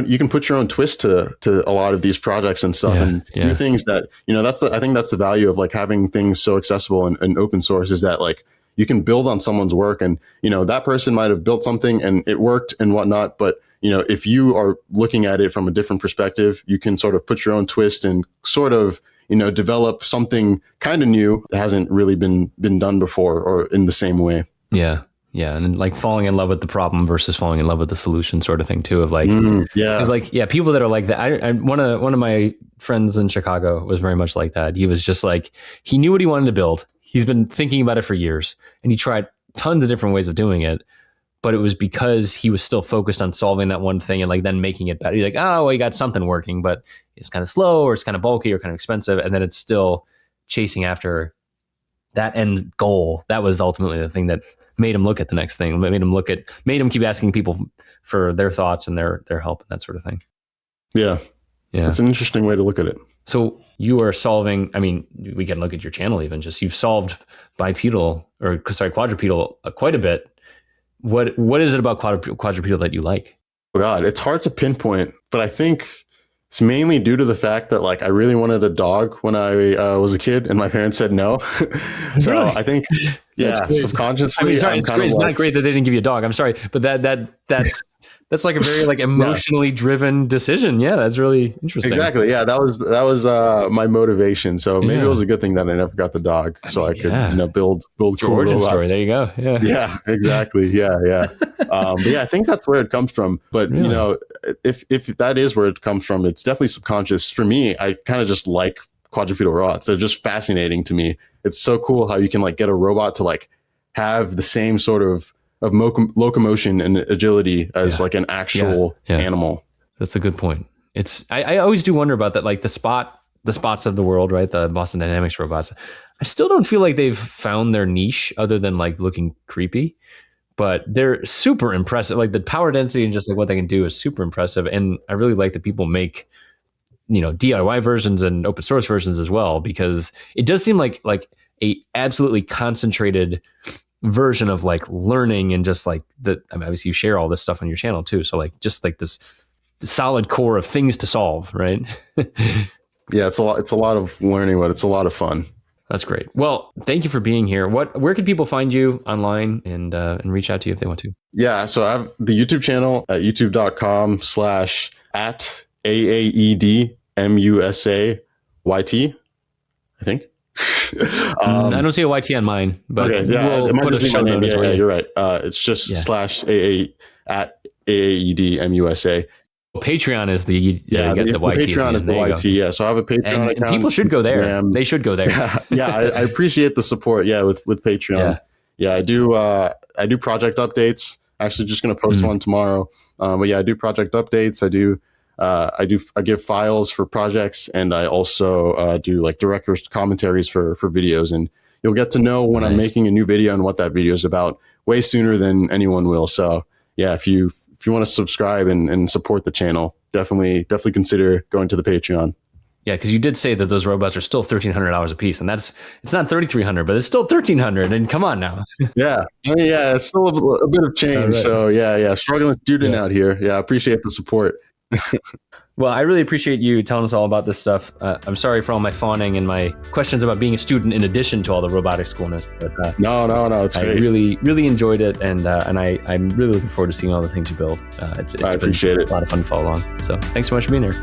you can put your own twist to a lot of these projects and stuff and new things that, I think that's the value of like having things so accessible and open source, is that like, you can build on someone's work, and that person might have built something and it worked and whatnot, but if you are looking at it from a different perspective, you can sort of put your own twist and sort of develop something kind of new that hasn't really been done before or in the same way. Yeah. Yeah. And like falling in love with the problem versus falling in love with the solution sort of thing too, of like, because like, yeah, people that are like that. One of my friends in Chicago was very much like that. He was just like, he knew what he wanted to build. He's been thinking about it for years and he tried tons of different ways of doing it, but it was because he was still focused on solving that one thing and like then making it better. He's like, oh, well, you got something working, but it's kind of slow or it's kind of bulky or kind of expensive. And then it's still chasing after that end goal. That was ultimately the thing that made him look at the next thing, made him keep asking people for their thoughts and their help and that sort of thing. Yeah. It's an interesting way to look at it. So you are solving, I mean, we can look at your channel even, just you've solved quadrupedal quite a bit. What is it about quadrupedal that you like? Oh God, it's hard to pinpoint, but I think it's mainly due to the fact that like I really wanted a dog when I was a kid, and my parents said no. So really? I think, subconsciously. I mean, sorry, it's great. It's not great that they didn't give you a dog. I'm sorry, but that's like a very like emotionally driven decision. Yeah, that's really interesting. Exactly. Yeah, that was my motivation. So maybe it was a good thing that I never got the dog, so I could build cool origin robots. Story. There you go. Yeah. Yeah. Exactly. Yeah. But yeah, I think that's where it comes from. But really? If that is where it comes from, it's definitely subconscious. For me, I kind of just like quadrupedal robots. They're just fascinating to me. It's so cool how you can like get a robot to like have the same sort of locomotion and agility as like an actual animal. That's a good point. I always do wonder about that, like the spots of the world, right? The Boston Dynamics robots. I still don't feel like they've found their niche other than like looking creepy, but they're super impressive. Like the power density and just like what they can do is super impressive. And I really like that people make, DIY versions and open source versions as well, because it does seem like a absolutely concentrated version of like learning and just like obviously you share all this stuff on your channel too. So like just like this solid core of things to solve, right? Yeah, it's a lot of learning, but it's a lot of fun. That's great. Well, thank you for being here. Where can people find you online and reach out to you if they want to? Yeah, so I have the YouTube channel at youtube.com/@AAEDMUSAYT, I think. I don't see a YT on mine, but we'll put a show note. Yeah, you're right. It's just /AA@AAEDMUSA. Patreon is the YT. Patreon is the YT. Yeah, so I have a Patreon account. People should go there. They should go there. I appreciate the support. Yeah, with Patreon. Yeah, I do project updates. Actually, just going to post one tomorrow. But yeah, I do project updates. I give files for projects, and I also do like director's commentaries for videos. And you'll get to know when I'm making a new video and what that video is about way sooner than anyone will. So yeah, if you want to subscribe and support the channel, definitely consider going to the Patreon. Yeah, because you did say that those robots are still $1,300 a piece, and it's not $3,300, but it's still $1,300. And come on now. Yeah, it's still a bit of change. Right. So yeah, struggling student out here. Yeah, I appreciate the support. Well, I really appreciate you telling us all about this stuff. I'm sorry for all my fawning and my questions about being a student in addition to all the robotics coolness. But no, it's great. I really enjoyed it, and I'm really looking forward to seeing all the things you build. It's I appreciate it. A lot of fun to follow along. So thanks so much for being here.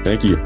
Thank you.